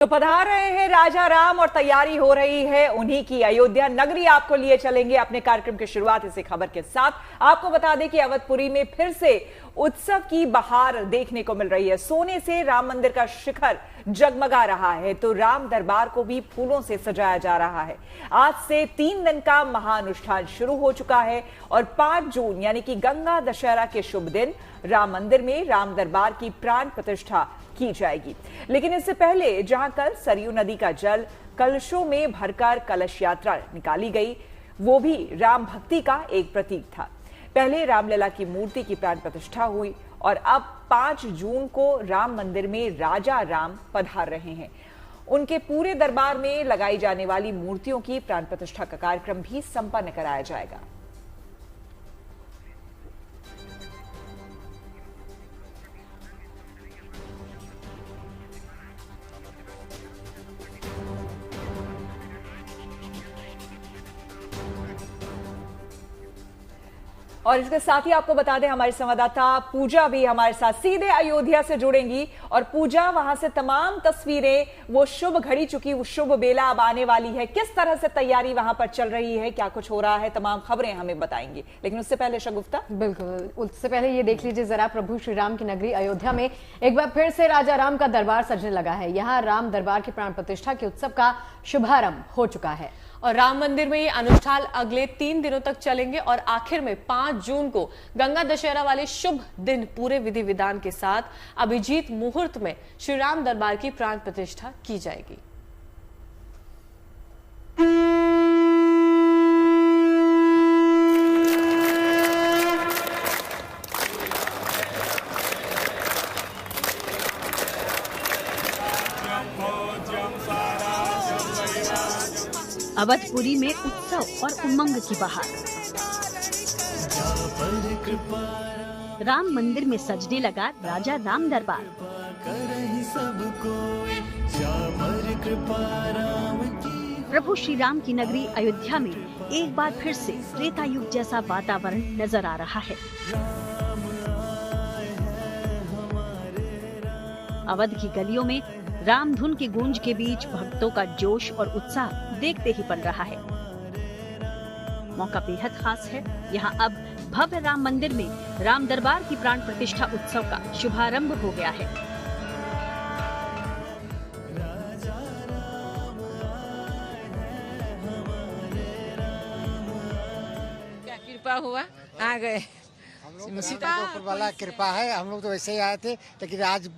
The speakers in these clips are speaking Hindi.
तो पधार रहे हैं राजा राम और तैयारी हो रही है उन्हीं की अयोध्या नगरी। आपको लिए चलेंगे अपने कार्यक्रम की शुरुआत इसी खबर के साथ। आपको बता दें कि अवधपुरी में फिर से उत्सव की बहार देखने को मिल रही है। सोने से राम मंदिर का शिखर जगमगा रहा है तो राम दरबार को भी फूलों से सजाया जा रहा है। आज से 3 दिन का महाअनुष्ठान शुरू हो चुका है और 5 जून यानी कि गंगा दशहरा के शुभ दिन राम मंदिर में राम दरबार की प्राण प्रतिष्ठा की जाएगी। लेकिन इससे पहले जहां कल सरयू नदी का जल कलशों में भरकर कलश यात्रा निकाली गई, वो भी राम भक्ति का एक प्रतीक था। पहले रामलला की मूर्ति की प्राण प्रतिष्ठा हुई और अब 5 जून को राम मंदिर में राजा राम पधार रहे हैं। उनके पूरे दरबार में लगाई जाने वाली मूर्तियों की प्राण प्रतिष्ठा का कार्यक्रम भी संपन्न कराया जाएगा। और इसके साथ ही आपको बता दें हमारी संवाददाता पूजा भी हमारे साथ सीधे अयोध्या से जुड़ेंगी। और पूजा, वहां से तमाम तस्वीरें, वो शुभ घड़ी चुकी, वो शुभ बेला अब आने वाली है। किस तरह से तैयारी वहां पर चल रही है, क्या कुछ हो रहा है, तमाम खबरें हमें बताएंगी। लेकिन उससे पहले शगुफ्ता, बिल्कुल, उससे पहले ये देख लीजिए जरा, प्रभु श्री राम की नगरी अयोध्या में एक बार फिर से राजा राम का दरबार सजने लगा है। यहाँ राम दरबार की प्राण प्रतिष्ठा के उत्सव का शुभारंभ हो चुका है और राम मंदिर में ये अनुष्ठान अगले 3 दिनों तक चलेंगे और आखिर में 5 जून को गंगा दशहरा वाले शुभ दिन पूरे विधि विधान के साथ अभिजीत मुहूर्त में श्री राम दरबार की प्राण प्रतिष्ठा की जाएगी। अवधपुरी में उत्सव और उमंग की बहार। राम मंदिर में सजने लगा राजा राम दरबार। प्रभु श्री राम की नगरी अयोध्या में एक बार फिर से त्रेता युग जैसा वातावरण नजर आ रहा है। अवध की गलियों में राम धुन की गूंज के बीच भक्तों का जोश और उत्साह देखते ही पड़ रहा है। मौका बेहद खास है। यहाँ अब भव्य राम मंदिर में राम दरबार की प्राण प्रतिष्ठा उत्सव का शुभारंभ हो गया है। क्या कृपा हुआ, आ गए। सीता के ऊपर वाला कृपा है। हम लोग तो वैसे ही आए थे, लेकिन आज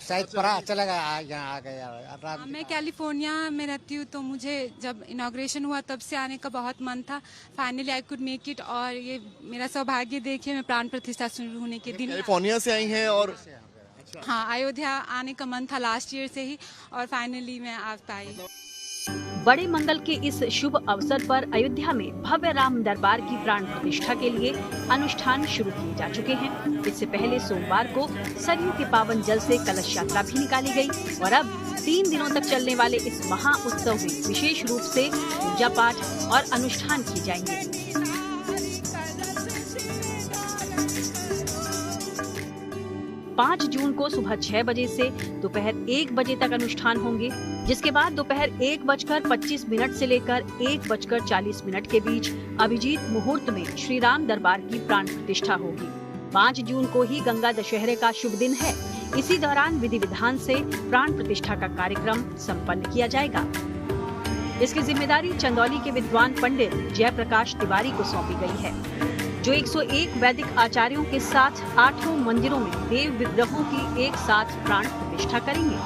शायद पता चलेगा यहाँ आ गए। मैं कैलिफोर्निया में रहती हूँ, तो मुझे जब इनॉग्रेशन हुआ तब से आने का बहुत मन था। Finally I could make it और ये मेरा सौभाग्य देखिए, मैं प्राण प्रतिष्ठा शुरू होने के दिन कैलिफोर्निया से आई हैं और हाँ, अयोध्या आने का मन था लास्ट ईयर से ही और फाइनली मैं आ पाई। बड़े मंगल के इस शुभ अवसर पर अयोध्या में भव्य राम दरबार की प्राण प्रतिष्ठा के लिए अनुष्ठान शुरू किए जा चुके हैं। इससे पहले सोमवार को सरयू के पावन जल से कलश यात्रा भी निकाली गई और अब 3 दिनों तक चलने वाले इस महा उत्सव में विशेष रूप से पूजा पाठ और अनुष्ठान किए जाएंगे। 5 जून को सुबह 6 बजे से दोपहर 1 बजे तक अनुष्ठान होंगे, जिसके बाद दोपहर 1:25 से लेकर 1:40 के बीच अभिजीत मुहूर्त में श्री राम दरबार की प्राण प्रतिष्ठा होगी। 5 जून को ही गंगा दशहरे का शुभ दिन है। इसी दौरान विधि विधान से प्राण प्रतिष्ठा का कार्यक्रम संपन्न किया जाएगा। इसकी जिम्मेदारी चंदौली के विद्वान पंडित जयप्रकाश तिवारी को सौंपी गई है, जो 101 वैदिक आचार्यों के साथ 8 मंदिरों में देव विग्रहों की एक साथ प्राण प्रतिष्ठा करेंगे।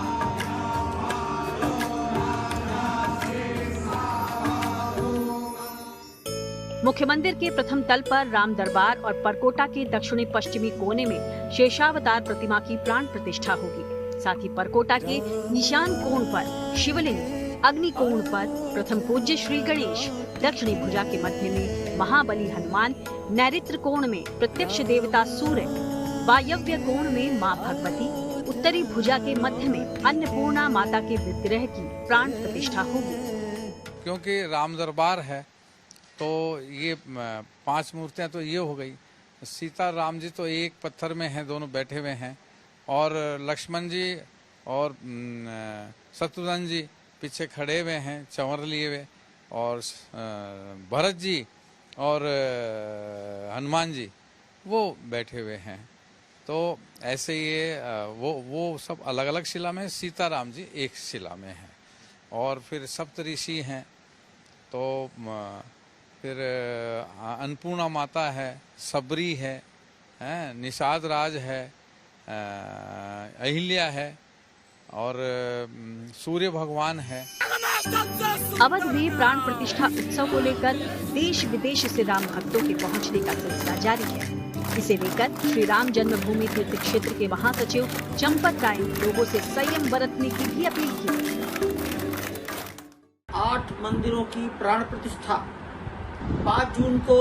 मुख्य मंदिर के प्रथम तल पर राम दरबार और परकोटा के दक्षिणी पश्चिमी कोने में शेषावतार प्रतिमा की प्राण प्रतिष्ठा होगी। साथ ही परकोटा के ईशान कोण पर शिवलिंग, अग्नि कोण पर प्रथम पूज्य श्री गणेश, दक्षिणी भुजा के मध्य में महाबली हनुमान, नैऋत्य कोण में प्रत्यक्ष देवता सूर्य, वायव्य कोण में मां भगवती, उत्तरी भुजा के मध्य में अन्नपूर्णा माता के विग्रह की प्राण प्रतिष्ठा होगी। क्योंकि राम दरबार है तो ये 5 मूर्तियां तो ये हो गई। सीता राम जी तो एक पत्थर में हैं, दोनों बैठे हुए हैं, और लक्ष्मण जी और शत्रुघ्न जी पीछे खड़े हुए हैं चंवर लिए हुए, और भरत जी और हनुमान जी वो बैठे हुए हैं। तो ऐसे ये वो सब अलग अलग शिला में, सीताराम जी एक शिला में हैं। और फिर सप्तऋषि हैं, तो फिर अन्नपूर्णा माता है, सबरी है, निषाद राज है, अहिल्या है, और सूर्य भगवान है। अवध में प्राण प्रतिष्ठा उत्सव को लेकर देश विदेश से राम भक्तों के पहुंचने का सिलसिला जारी है। इसे लेकर श्री राम जन्मभूमि तीर्थ क्षेत्र के महासचिव चंपत राय ने लोगों से संयम बरतने की भी अपील की। 8 मंदिरों की प्राण प्रतिष्ठा 5 जून को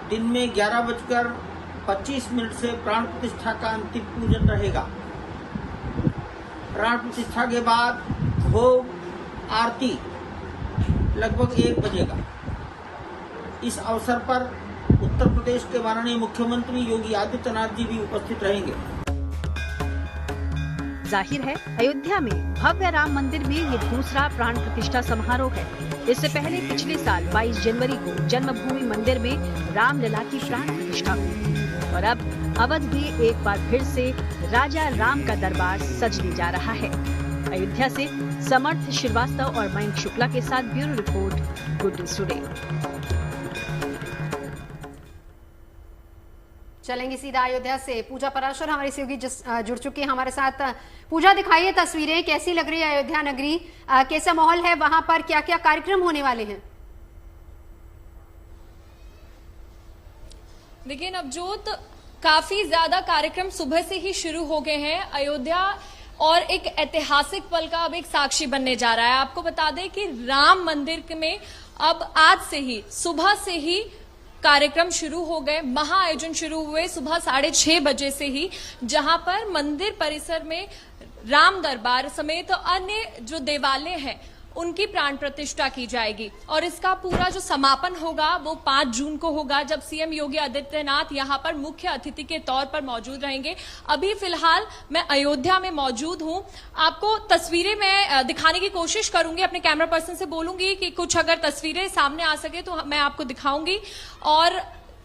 दिन में 11:25 से प्राण प्रतिष्ठा का अंतिम पूजन रहेगा। प्राण प्रतिष्ठा के बाद भोग आरती लगभग 1 बजेगा। इस अवसर पर उत्तर प्रदेश के माननीय मुख्यमंत्री योगी आदित्यनाथ जी भी उपस्थित रहेंगे। जाहिर है अयोध्या में भव्य राम मंदिर में ये दूसरा प्राण प्रतिष्ठा समारोह है। इससे पहले पिछले साल 22 जनवरी को जन्मभूमि मंदिर में रामलला की प्राण प्रतिष्ठा हुई और अब अवध में एक बार फिर से राजा राम का दरबार सजने जा रहा है। अयोध्या से समर्थ श्रीवास्तव और मयंक शुक्ला के साथ bureau report, good news today. चलेंगे सीधा अयोध्या से। पूजा पराशर हमारे सहयोगी जुड़ चुके हैं हमारे साथ। पूजा, दिखाइए तस्वीरें, कैसी लग रही है अयोध्या नगरी, कैसा माहौल है वहां पर, क्या क्या कार्यक्रम होने वाले हैं? देखिए नवजोत, काफी ज्यादा कार्यक्रम सुबह से ही शुरू हो गए हैं। अयोध्या और एक ऐतिहासिक पल का अब एक साक्षी बनने जा रहा है। आपको बता दें कि राम मंदिर में अब आज से ही सुबह से ही कार्यक्रम शुरू हो गए, महाआयोजन शुरू हुए सुबह 6:30 बजे से ही, जहां पर मंदिर परिसर में राम दरबार समेत अन्य जो देवालय हैं उनकी प्राण प्रतिष्ठा की जाएगी। और इसका पूरा जो समापन होगा वो 5 जून को होगा, जब सीएम योगी आदित्यनाथ यहां पर मुख्य अतिथि के तौर पर मौजूद रहेंगे। अभी फिलहाल मैं अयोध्या में मौजूद हूं। आपको तस्वीरें मैं दिखाने की कोशिश करूंगी, अपने कैमरा पर्सन से बोलूंगी कि कुछ अगर तस्वीरें सामने आ सके तो मैं आपको दिखाऊंगी। और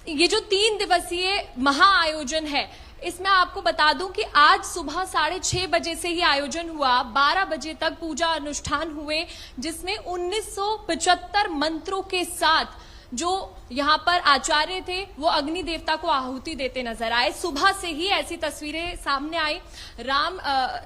ये जो 3 दिवसीय महाआयोजन है, इसमें आपको बता दूं कि आज सुबह 6:30 बजे से ही आयोजन हुआ, 12 बजे तक पूजा अनुष्ठान हुए, जिसमें 1975 मंत्रों के साथ जो यहाँ पर आचार्य थे वो अग्नि देवता को आहुति देते नजर आए। सुबह से ही ऐसी तस्वीरें सामने आई।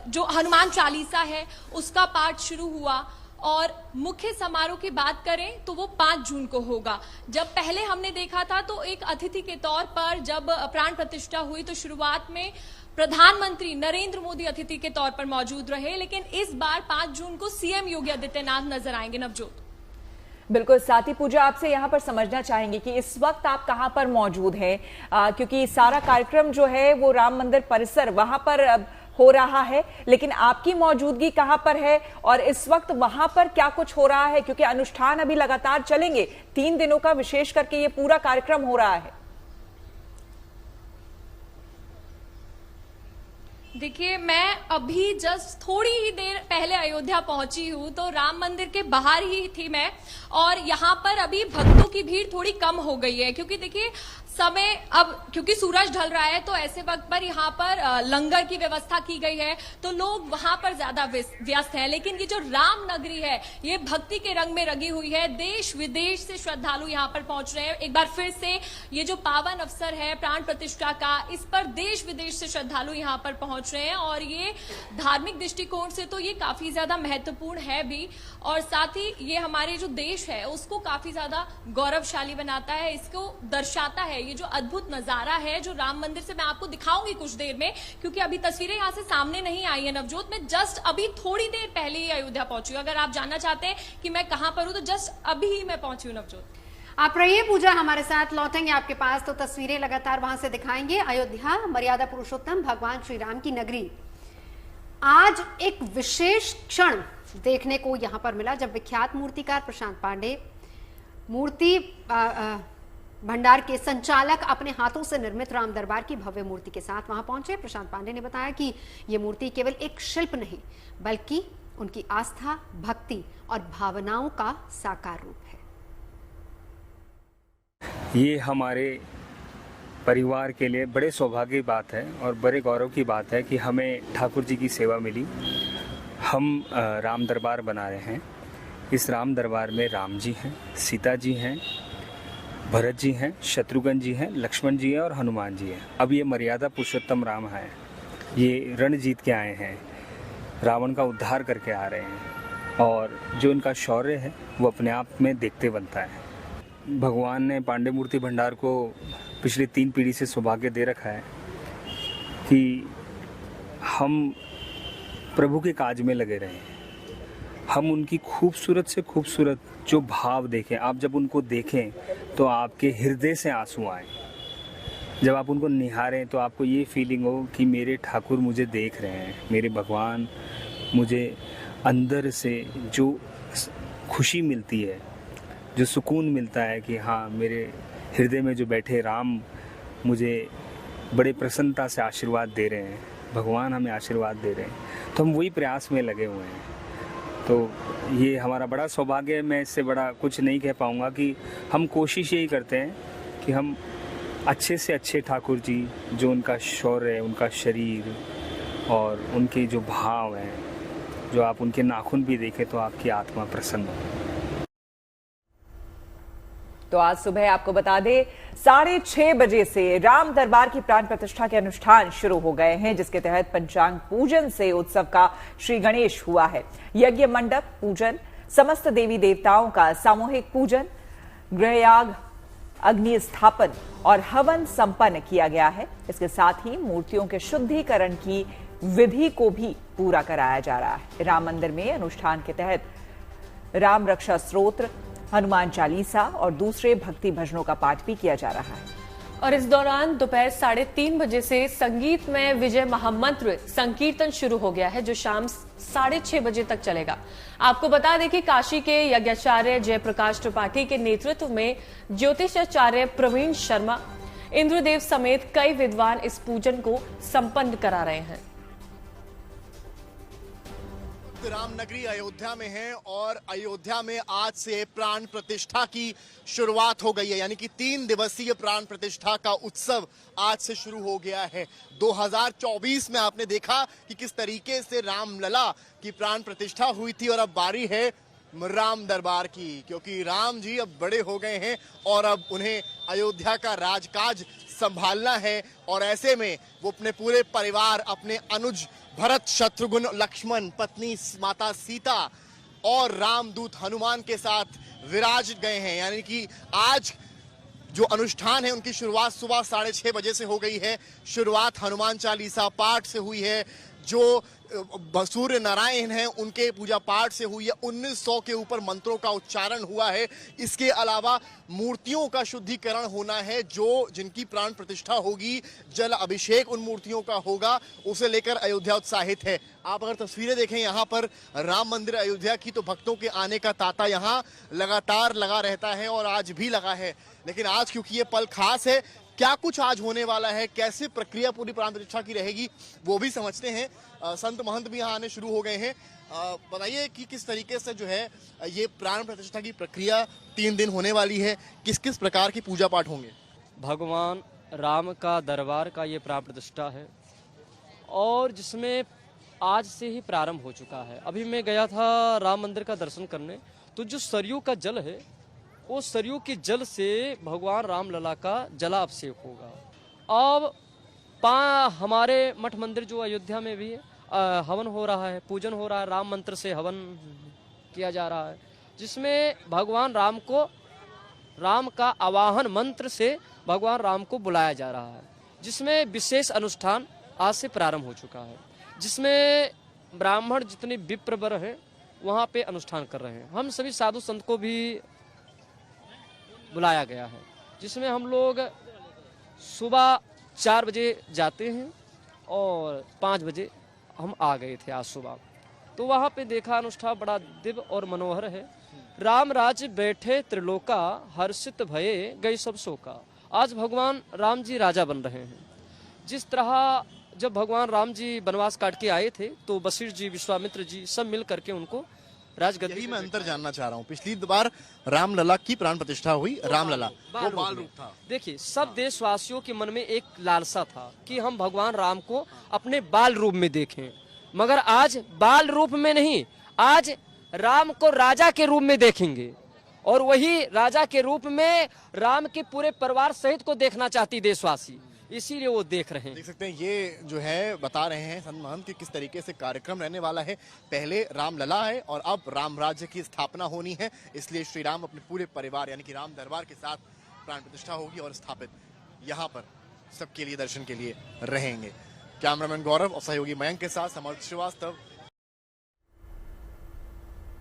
जो हनुमान चालीसा है उसका पाठ शुरू हुआ। और मुख्य समारोह की बात करें तो वो 5 जून को होगा। जब पहले हमने देखा था तो एक अतिथि के तौर पर जब प्राण प्रतिष्ठा हुई तो शुरुआत में प्रधानमंत्री नरेंद्र मोदी अतिथि के तौर पर मौजूद रहे, लेकिन इस बार 5 जून को सीएम योगी आदित्यनाथ नजर आएंगे। नवजोत, बिल्कुल। साथी पूजा, आपसे यहाँ पर समझना चाहेंगे कि इस वक्त आप कहाँ पर मौजूद हैं, क्योंकि सारा कार्यक्रम जो है वो राम मंदिर परिसर वहां पर हो रहा है, लेकिन आपकी मौजूदगी कहां पर है और इस वक्त वहां पर क्या कुछ हो रहा है, क्योंकि अनुष्ठान अभी लगातार चलेंगे, 3 दिनों का विशेष करके ये पूरा कार्यक्रम हो रहा है। देखिए, मैं अभी जस्ट थोड़ी ही देर पहले अयोध्या पहुंची हूं, तो राम मंदिर के बाहर ही थी मैं, और यहां पर अभी भक्तों की भीड़ थोड़ी कम हो गई है, क्योंकि देखिए समय अब क्योंकि सूरज ढल रहा है तो ऐसे वक्त पर यहाँ पर लंगर की व्यवस्था की गई है, तो लोग वहां पर ज्यादा व्यस्त हैं। लेकिन ये जो राम नगरी है ये भक्ति के रंग में रंगी हुई है। देश विदेश से श्रद्धालु यहाँ पर पहुंच रहे हैं। एक बार फिर से ये जो पावन अवसर है प्राण प्रतिष्ठा का, इस पर देश विदेश से श्रद्धालु यहाँ पर पहुंच रहे हैं, और ये धार्मिक दृष्टिकोण से तो ये काफी ज्यादा महत्वपूर्ण है भी, और साथ ही ये हमारे जो देश है उसको काफी ज्यादा गौरवशाली बनाता है, इसको दर्शाता है। ये जो अद्भुत नजारा है जो राम मंदिर से मैं आपको दिखाऊंगी कुछ देर में, क्योंकि अभी तस्वीरें यहां से सामने नहीं आई है नवजोत। मैं जस्ट अभी थोड़ी देर पहले ही अयोध्या पहुंची हूं। अगर आप जानना चाहते हैं कि मैं कहां पर हूं तो जस्ट अभी ही मैं पहुंची हूं नवजोत। आप रहिए पूजा हमारे साथ, लौटेंगे आपके पास तो तस्वीरें लगातार वहां से दिखाएंगे। अयोध्या मर्यादा पुरुषोत्तम भगवान श्री राम की नगरी, आज एक विशेष क्षण देखने को यहां पर मिला जब विख्यात मूर्तिकार प्रशांत पांडे मूर्ति भंडार के संचालक अपने हाथों से निर्मित राम दरबार की भव्य मूर्ति के साथ वहां पहुंचे। प्रशांत पांडे ने बताया कि यह मूर्ति केवल एक शिल्प नहीं बल्कि उनकी आस्था, भक्ति और भावनाओं का साकार रूप है। ये हमारे परिवार के लिए बड़े सौभाग्य की बात है और बड़े गौरव की बात है कि हमें ठाकुर जी की सेवा मिली। हम राम दरबार बना रहे हैं। इस राम दरबार में राम जी हैं, सीता जी हैं, भरत जी हैं, शत्रुघ्न जी हैं, लक्ष्मण जी हैं और हनुमान जी हैं। अब ये मर्यादा पुरुषोत्तम राम हैं। ये रण जीत के आए हैं, रावण का उद्धार करके आ रहे हैं और जो इनका शौर्य है वो अपने आप में देखते बनता है। भगवान ने पांडे मूर्ति भंडार को पिछले 3 पीढ़ी से सौभाग्य दे रखा है कि हम प्रभु के काज में लगे रहें। हम उनकी खूबसूरत से खूबसूरत जो भाव देखें, आप जब उनको देखें तो आपके हृदय से आंसू आए। जब आप उनको निहारें तो आपको ये फीलिंग हो कि मेरे ठाकुर मुझे देख रहे हैं, मेरे भगवान मुझे अंदर से जो खुशी मिलती है, जो सुकून मिलता है कि हाँ मेरे हृदय में जो बैठे राम मुझे बड़े प्रसन्नता से आशीर्वाद दे रहे हैं, भगवान हमें आशीर्वाद दे रहे हैं, तो हम वही प्रयास में लगे हुए हैं। तो ये हमारा बड़ा सौभाग्य है। मैं इससे बड़ा कुछ नहीं कह पाऊँगा कि हम कोशिश यही करते हैं कि हम अच्छे से अच्छे ठाकुर जी, जो उनका शौर्य है, उनका शरीर और उनके जो भाव हैं, जो आप उनके नाखून भी देखें तो आपकी आत्मा प्रसन्न हो। तो आज सुबह आपको बता दें 6:30 बजे से राम दरबार की प्राण प्रतिष्ठा के अनुष्ठान शुरू हो गए हैं, जिसके तहत पंचांग पूजन से उत्सव का श्री गणेश हुआ है। यज्ञ मंडप पूजन, समस्त देवी देवताओं का सामूहिक पूजन, गृहयाग, अग्नि स्थापन और हवन संपन्न किया गया है। इसके साथ ही मूर्तियों के शुद्धिकरण की विधि को भी पूरा कराया जा रहा है। राम मंदिर में अनुष्ठान के तहत राम रक्षा स्तोत्र, हनुमान चालीसा और दूसरे भक्ति भजनों का पाठ भी किया जा रहा है। और इस दौरान दोपहर 3:30 बजे से संगीत में विजय महामंत्र संकीर्तन शुरू हो गया है, जो शाम 6:30 बजे तक चलेगा। आपको बता दें कि काशी के यज्ञाचार्य जयप्रकाश त्रिपाठी के नेतृत्व में ज्योतिषाचार्य प्रवीण शर्मा, इंद्रदेव समेत कई विद्वान इस पूजन को संपन्न करा रहे हैं। राम नगरी अयोध्या में है और अयोध्या में आज से प्राण प्रतिष्ठा की शुरुआत हो गई है, यानी कि 3 दिवसीय प्राण प्रतिष्ठा का उत्सव आज से शुरू हो गया है। 2024 में आपने देखा कि किस तरीके से रामलला की प्राण प्रतिष्ठा हुई थी और अब बारी है राम दरबार की, क्योंकि राम जी अब बड़े हो गए हैं और अब उन्हें अयोध्या का राजकाज संभालना है। और ऐसे में वो अपने पूरे परिवार, अपने अनुज भरत, शत्रुघ्न, लक्ष्मण, पत्नी माता सीता और रामदूत हनुमान के साथ विराज गए हैं। यानी कि आज जो अनुष्ठान है उनकी शुरुआत सुबह 6:30 बजे से हो गई है। शुरुआत हनुमान चालीसा पाठ से हुई है, जो सूर्य नारायण हैं उनके पूजा पाठ से हुई है। 1900 के ऊपर मंत्रों का उच्चारण हुआ है। इसके अलावा मूर्तियों का शुद्धिकरण होना है, जो जिनकी प्राण प्रतिष्ठा होगी, जल अभिषेक उन मूर्तियों का होगा, उसे लेकर अयोध्या उत्साहित है। आप अगर तस्वीरें देखें यहाँ पर राम मंदिर अयोध्या की, तो भक्तों के आने का तांता यहाँ लगातार लगा रहता है और आज भी लगा है। लेकिन आज क्योंकि ये पल खास है, क्या कुछ आज होने वाला है, कैसे प्रक्रिया पूरी प्राण प्रतिष्ठा की रहेगी, वो भी समझते हैं। संत महंत भी यहाँ आने शुरू हो गए हैं। बताइए कि किस तरीके से जो है ये प्राण प्रतिष्ठा की प्रक्रिया 3 दिन होने वाली है, किस किस प्रकार की पूजा पाठ होंगे? भगवान राम का दरबार का ये प्राण प्रतिष्ठा है और जिसमें आज से ही प्रारंभ हो चुका है। अभी मैं गया था राम मंदिर का दर्शन करने, तो जो सरयू का जल है, वो सरयू के जल से भगवान रामलला का जलाभिषेक होगा। अब हमारे मठ मंदिर जो अयोध्या में भी है, हवन हो रहा है, पूजन हो रहा है, राम मंत्र से हवन किया जा रहा है, जिसमें भगवान राम को, राम का आवाहन मंत्र से भगवान राम को बुलाया जा रहा है, जिसमें विशेष अनुष्ठान आज से प्रारंभ हो चुका है, जिसमें ब्राह्मण जितने विप्रवर हैं वहाँ पे अनुष्ठान कर रहे हैं। हम सभी साधु संत को भी बुलाया गया है, जिसमें हम लोग सुबह 4 बजे जाते हैं और 5 बजे हम आ गए थे आज सुबह। तो वहाँ पे देखा अनुष्ठान बड़ा दिव्य और मनोहर है। राम राज्य बैठे त्रिलोका, हर्षित भये गई सब शोका। आज भगवान राम जी राजा बन रहे हैं। जिस तरह जब भगवान राम जी वनवास काट के आए थे तो वशिष्ठ जी, विश्वामित्र जी सब मिल करके उनको राजगद्दी। यही मैं अंतर जानना चाह रहा हूँ, पिछली बार रामलला की प्राण प्रतिष्ठा हुई, रामलला वो बाल रूप था। देखिए, सब देशवासियों के मन में एक लालसा था कि हम भगवान राम को अपने बाल रूप में देखें, मगर आज बाल रूप में नहीं, आज राम को राजा के रूप में देखेंगे। और वही राजा के रूप में राम के पूरे परिवार सहित को देखना चाहती देशवासी, इसीलिए वो देख रहे हैं। देख सकते हैं ये जो है बता रहे हैं संत महंत कि किस तरीके से कार्यक्रम रहने वाला है। पहले रामलला है और अब राम राज्य की स्थापना होनी है, इसलिए श्री राम अपने पूरे परिवार यानी कि राम दरबार के साथ प्राण प्रतिष्ठा होगी और स्थापित यहाँ पर सबके लिए दर्शन के लिए रहेंगे। कैमरामैन गौरव और सहयोगी मयंक के साथ समर्थ श्रीवास्तव।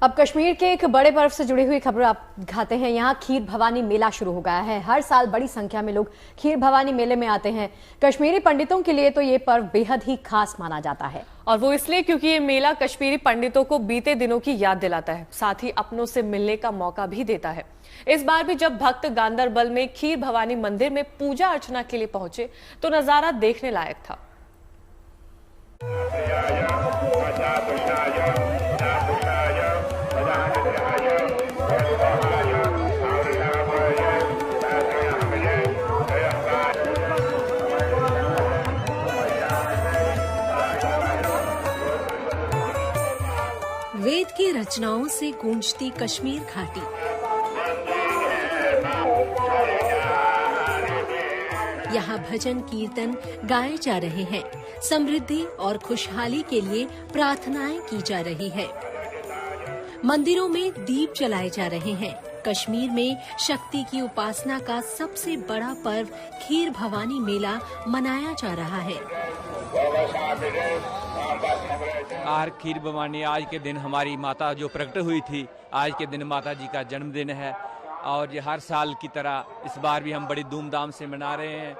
अब कश्मीर के एक बड़े पर्व से जुड़ी हुई खबर आप दिखाते हैं। यहाँ खीर भवानी मेला शुरू हो गया है। हर साल बड़ी संख्या में लोग खीर भवानी मेले में आते हैं। कश्मीरी पंडितों के लिए तो ये पर्व बेहद ही खास माना जाता है, और वो इसलिए क्योंकि ये मेला कश्मीरी पंडितों को बीते दिनों की याद दिलाता है, साथ ही अपनों से मिलने का मौका भी देता है। इस बार भी जब भक्त गांदरबल में खीर भवानी मंदिर में पूजा अर्चना के लिए पहुंचे तो नजारा देखने लायक था। वेद की रचनाओं से गूंजती कश्मीर घाटी, यहाँ भजन कीर्तन गाए जा रहे हैं। समृद्धि और खुशहाली के लिए प्रार्थनाएं की जा रही है। मंदिरों में दीप जलाए जा रहे हैं। कश्मीर में शक्ति की उपासना का सबसे बड़ा पर्व खीर भवानी मेला मनाया जा रहा है। खीर भवानी आज के दिन हमारी माता जो प्रकट हुई थी, आज के दिन माता जी का जन्मदिन है और ये हर साल की तरह इस बार भी हम बड़ी धूमधाम से मना रहे हैं।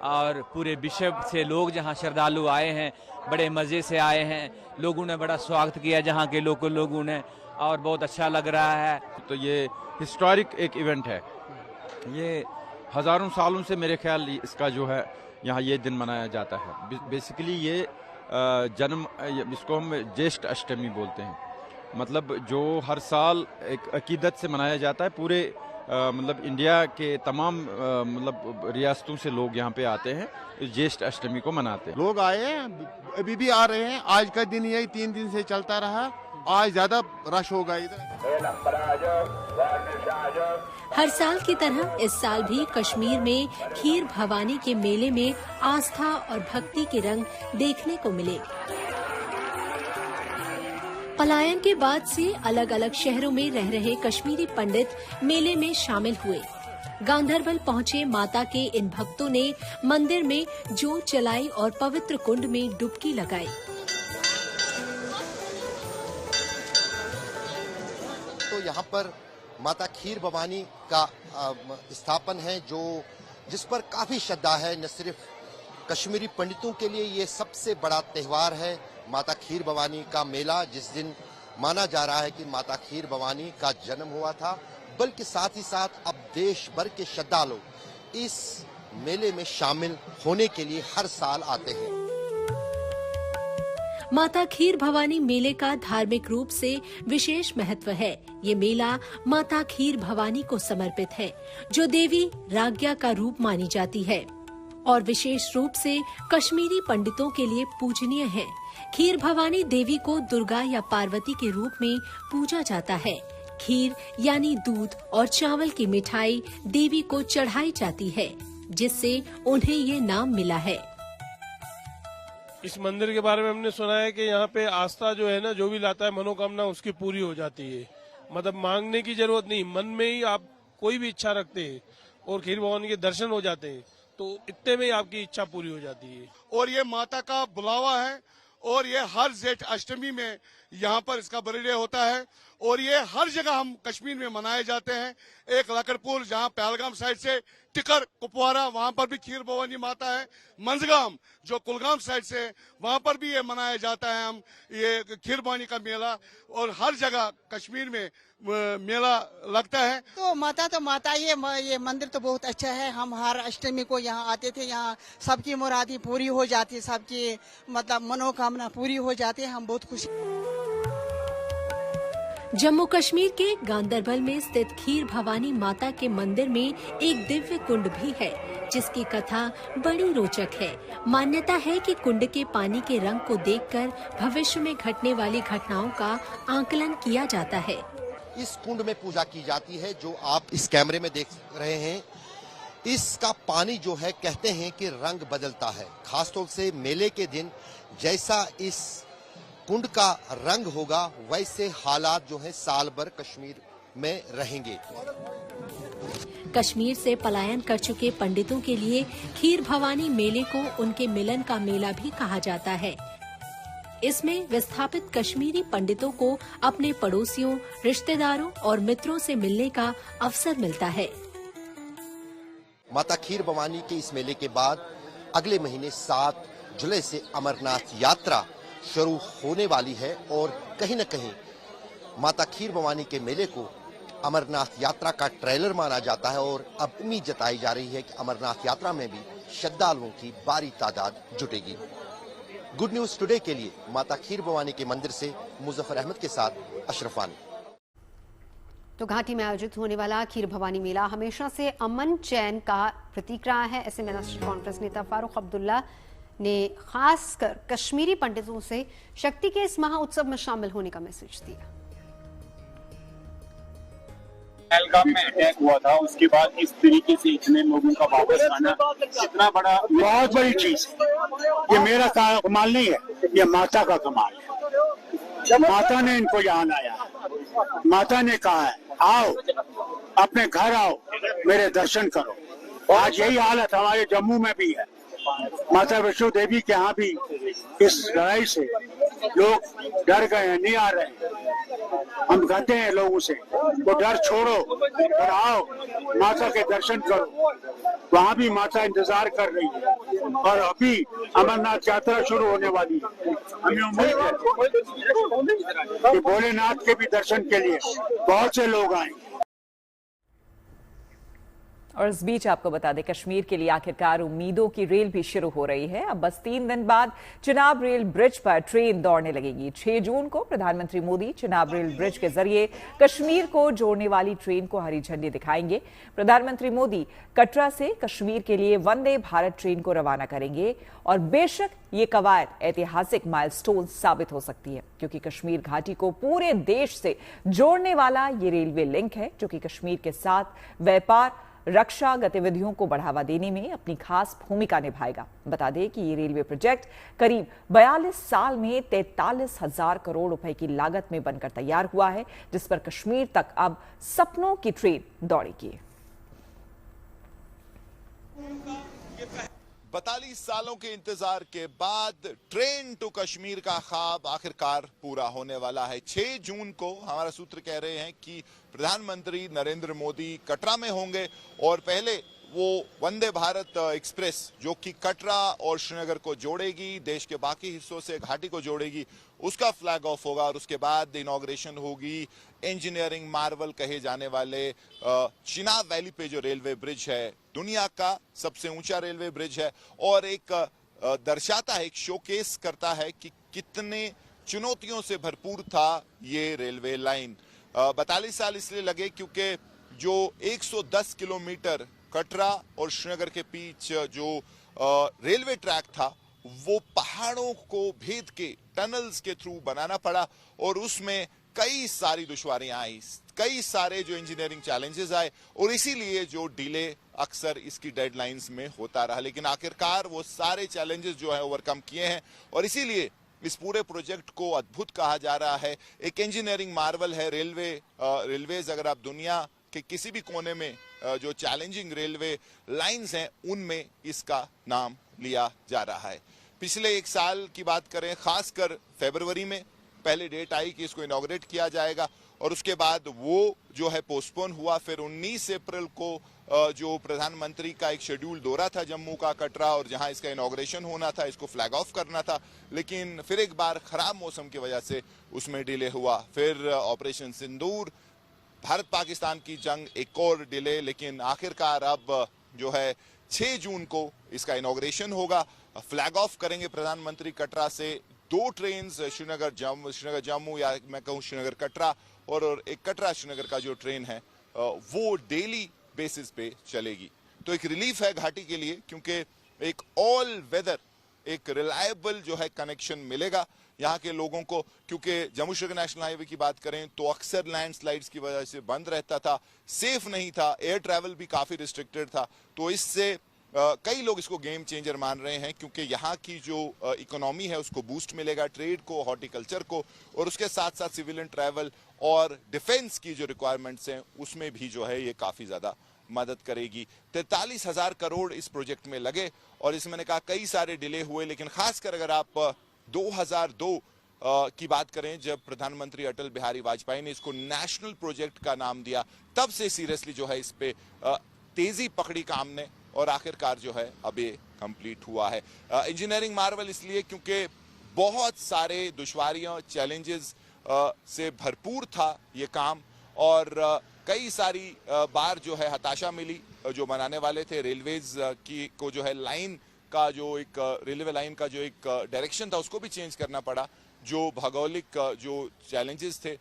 और पूरे विश्व से लोग जहां श्रद्धालु आए हैं, बड़े मज़े से आए हैं। लोगों ने बड़ा स्वागत किया जहां के लोगों ने, और बहुत अच्छा लग रहा है। तो ये हिस्टोरिक एक इवेंट है, ये हज़ारों सालों से मेरे ख्याल इसका जो है यहाँ ये दिन मनाया जाता है। बेसिकली ये जन्म, इसको हम ज्येष्ठ अष्टमी बोलते हैं। मतलब जो हर साल एक अकीदत से मनाया जाता है। पूरे मतलब इंडिया के तमाम मतलब रियासतों से लोग यहाँ पे आते हैं, इस ज्येष्ठ अष्टमी को मनाते हैं। लोग आए हैं, अभी भी आ रहे हैं। आज का दिन यही 3 दिन से चलता रहा, आज ज्यादा रश होगा इधर। हर साल की तरह इस साल भी कश्मीर में खीर भवानी के मेले में आस्था और भक्ति के रंग देखने को मिले। पलायन के बाद से अलग अलग शहरों में रह रहे कश्मीरी पंडित मेले में शामिल हुए। गांधरबल पहुंचे माता के इन भक्तों ने मंदिर में जोत जलाई और पवित्र कुंड में डुबकी लगाई। तो यहाँ पर माता खीर भवानी का स्थापन है, जिस पर काफी श्रद्धा है। न सिर्फ कश्मीरी पंडितों के लिए ये सबसे बड़ा त्योहार है माता खीर भवानी का मेला, जिस दिन माना जा रहा है कि माता खीर भवानी का जन्म हुआ था, बल्कि साथ ही साथ अब देश भर के श्रद्धालु इस मेले में शामिल होने के लिए हर साल आते हैं। माता खीर भवानी मेले का धार्मिक रूप से विशेष महत्व है। ये मेला माता खीर भवानी को समर्पित है, जो देवी राज्ञा का रूप मानी जाती है और विशेष रूप से कश्मीरी पंडितों के लिए पूजनीय है। खीर भवानी देवी को दुर्गा या पार्वती के रूप में पूजा जाता है। खीर यानी दूध और चावल की मिठाई देवी को चढ़ाई जाती है, जिससे उन्हें ये नाम मिला है। इस मंदिर के बारे में हमने सुना है कि यहाँ पे आस्था जो है ना, जो भी लाता है मनोकामना उसकी पूरी हो जाती है। मतलब मांगने की जरूरत नहीं, मन में ही आप कोई भी इच्छा रखते हैं और खीर भवानी के दर्शन हो जाते हैं, तो इतने में ही आपकी इच्छा पूरी हो जाती है। और ये माता का बुलावा है और ये हर जेठ अष्टमी में यहाँ पर इसका बर्थडे होता है और ये हर जगह हम कश्मीर में मनाए जाते हैं। एक लकड़पुर जहाँ पहलगाम साइड से टिकर कुपवारा वहां पर भी खीर भवानी माता है। मंजगाम जो कुलगाम साइड से वहां पर भी ये मनाया जाता है हम ये खीर भवानी का मेला, और हर जगह कश्मीर में मेला लगता है। तो माता ये मंदिर तो बहुत अच्छा है। हम हर अष्टमी को यहाँ आते थे, यहाँ सबकी मुरादी पूरी हो जाती, सबकी मतलब मनोकामना पूरी हो जाती है। हम बहुत खुश। जम्मू कश्मीर के गांदरबल में स्थित खीर भवानी माता के मंदिर में एक दिव्य कुंड भी है, जिसकी कथा बड़ी रोचक है। मान्यता है कि कुंड के पानी के रंग को देखकर भविष्य में घटने वाली घटनाओं का आकलन किया जाता है। इस कुंड में पूजा की जाती है जो आप इस कैमरे में देख रहे हैं। इसका पानी जो है कहते हैं कि रंग बदलता है, खासतौर से मेले के दिन जैसा इस कुंड का रंग होगा वैसे हालात जो है साल भर कश्मीर में रहेंगे। कश्मीर से पलायन कर चुके पंडितों के लिए खीर भवानी मेले को उनके मिलन का मेला भी कहा जाता है। इसमें विस्थापित कश्मीरी पंडितों को अपने पड़ोसियों, रिश्तेदारों और मित्रों से मिलने का अवसर मिलता है। माता खीर भवानी के इस मेले के बाद अगले महीने 7 जुलाई से अमरनाथ यात्रा शुरू होने वाली है और कहीं न कहीं माता खीर भवानी के मेले को अमरनाथ यात्रा का ट्रेलर माना जाता है और अब उम्मीद जताई जा रही है कि अमरनाथ यात्रा में भी श्रद्धालुओं की भारी तादाद जुटेगी। गुड न्यूज टुडे के लिए माता खीर भवानी के मंदिर से मुजफ्फर अहमद के साथ अशरफ वानी। तो घाटी में आयोजित होने वाला खीर भवानी मेला हमेशा से अमन चैन का प्रतीक रहा है। ऐसे में नेशनल कॉन्फ्रेंस नेता फारूक अब्दुल्ला ने खासकर कश्मीरी पंडितों से शक्ति के इस महा उत्सव में शामिल होने का मैसेज दिया। पहलगाम में अटैक हुआ था, उसके बाद इस तरीके से इतने लोगों का वापस आना इतना बड़ा बहुत बड़ी चीज है। ये मेरा कमाल नहीं है, ये माता का कमाल है। माता ने इनको यहाँ लाया, माता ने कहा है आओ अपने घर आओ, मेरे दर्शन करो। आज यही हालत हमारे जम्मू में भी है। माता वैष्णो देवी के यहाँ भी इस लड़ाई से लोग डर गए हैं, नहीं आ रहे हैं। हम कहते हैं लोगों से वो डर छोड़ो और आओ माता के दर्शन करो। वहाँ भी माता इंतजार कर रही है और अभी अमरनाथ यात्रा शुरू होने वाली है। हमें उम्मीद है कि भोलेनाथ के भी दर्शन के लिए बहुत से लोग आएंगे। और इस बीच आपको बता दें, कश्मीर के लिए आखिरकार उम्मीदों की रेल भी शुरू हो रही है। अब बस 3 दिन बाद चिनाब रेल ब्रिज पर ट्रेन दौड़ने लगेगी। 6 जून को प्रधानमंत्री मोदी चिनाब रेल ब्रिज के जरिए कश्मीर को जोड़ने वाली ट्रेन को हरी झंडी दिखाएंगे। प्रधानमंत्री मोदी कटरा से कश्मीर के लिए वंदे भारत ट्रेन को रवाना करेंगे और बेशक ये कवायद ऐतिहासिक माइलस्टोन साबित हो सकती है, क्योंकि कश्मीर घाटी को पूरे देश से जोड़ने वाला ये रेलवे लिंक है, जो कि कश्मीर के साथ व्यापार, रक्षा गतिविधियों को बढ़ावा देने में अपनी खास भूमिका निभाएगा। बता दें कि ये रेलवे प्रोजेक्ट करीब 42 साल में 43,000 करोड़ रुपए की लागत में बनकर तैयार हुआ है, जिस पर कश्मीर तक अब सपनों की ट्रेन दौड़ेगी। 42 सालों के इंतजार के बाद ट्रेन टू कश्मीर का ख्वाब आखिरकार पूरा होने वाला है। 6 जून को हमारा सूत्र कह रहे हैं कि प्रधानमंत्री नरेंद्र मोदी कटरा में होंगे और पहले वो वंदे भारत एक्सप्रेस जो कि कटरा और श्रीनगर को जोड़ेगी, देश के बाकी हिस्सों से घाटी को जोड़ेगी, उसका फ्लैग ऑफ होगा और उसके बाद इनॉग्रेशन होगी इंजीनियरिंग मार्वल कहे जाने वाले चिनाब वैली पे जो रेलवे ब्रिज है, दुनिया का सबसे ऊंचा रेलवे ब्रिज है और एक दर्शाता है, एक शोकेस करता है कि कितने चुनौतियों से भरपूर था ये रेलवे लाइन। 42 साल इसलिए लगे क्योंकि जो 110 किलोमीटर कटरा और श्रीनगर के बीच जो रेलवे ट्रैक था वो पहाड़ों को भेद के टनल्स के थ्रू बनाना पड़ा और उसमें कई सारी दुश्वारियां आई, कई सारे जो इंजीनियरिंग चैलेंजेस आए और इसीलिए जो डिले अक्सर इसकी डेडलाइंस में होता रहा, लेकिन आखिरकार वो सारे चैलेंजेस जो है ओवरकम किए हैं और इसीलिए इस पूरे प्रोजेक्ट को अद्भुत कहा जा रहा है। एक इंजीनियरिंग मार्वल है रेलवेज। अगर आप दुनिया के किसी भी कोने में जो चैलेंजिंग रेलवे लाइंस हैं उनमें इसका नाम लिया जा रहा है। पिछले 1 साल की बात करें, खासकर फरवरी में पहले डेट आई कि इसको इनॉग्रेट किया जाएगा और उसके बाद वो जो है पोस्टपोन हुआ। फिर 19 अप्रैल को जो प्रधानमंत्री का एक शेड्यूल दौरा था जम्मू का कटरा और जहां इसका इनॉग्रेशन होना था, इसको फ्लैग ऑफ करना था, लेकिन फिर एक बार खराब मौसम की वजह से उसमें डिले हुआ। फिर ऑपरेशन सिंदूर, भारत पाकिस्तान की जंग, एक और डिले, लेकिन आखिरकार अब जो है 6 जून को इसका इनॉग्रेशन होगा। फ्लैग ऑफ करेंगे प्रधानमंत्री कटरा से 2 ट्रेन, श्रीनगर जम्मू या मैं कहूँ श्रीनगर कटरा, और एक कटरा श्रीनगर का जो ट्रेन है वो डेली बेसिस पे चलेगी। तो एक रिलीफ है घाटी के लिए, क्योंकि एक ऑल वेदर, एक रिलायबल जो है कनेक्शन मिलेगा यहाँ के लोगों को। क्योंकि जम्मू श्रीनगर नेशनल हाईवे की बात करें तो अक्सर लैंडस्लाइड्स की वजह से बंद रहता था, सेफ नहीं था, एयर ट्रैवल भी काफी रिस्ट्रिक्टेड था। तो इससे कई लोग इसको गेम चेंजर मान रहे हैं, क्योंकि यहाँ की जो इकोनॉमी है उसको बूस्ट मिलेगा, ट्रेड को, हॉर्टिकल्चर को, और उसके साथ साथ सिविलियन ट्रैवल और डिफेंस की जो रिक्वायरमेंट्स हैं उसमें भी जो है ये काफी ज्यादा मदद करेगी। 43,000 करोड़ इस प्रोजेक्ट में लगे और इसमें मैंने कहा कई सारे डिले हुए, लेकिन खासकर अगर आप 2002 की बात करें, जब प्रधानमंत्री अटल बिहारी वाजपेयी ने इसको नेशनल प्रोजेक्ट का नाम दिया, तब से सीरियसली जो है इस पे तेजी पकड़ी काम ने और आखिरकार जो है अब ये कंप्लीट हुआ है। इंजीनियरिंग मार्वल इसलिए क्योंकि बहुत सारे दुश्वारियां, चैलेंजेस से भरपूर था ये काम और कई सारी बार जो है हताशा मिली। जो बनाने वाले थे रेलवेज की को जो है लाइन का जो एक रेलवे लाइन का जो एक डायरेक्शन था उसको भी चेंज करना पड़ा, जो भौगोलिक जो चैलेंजेस थे,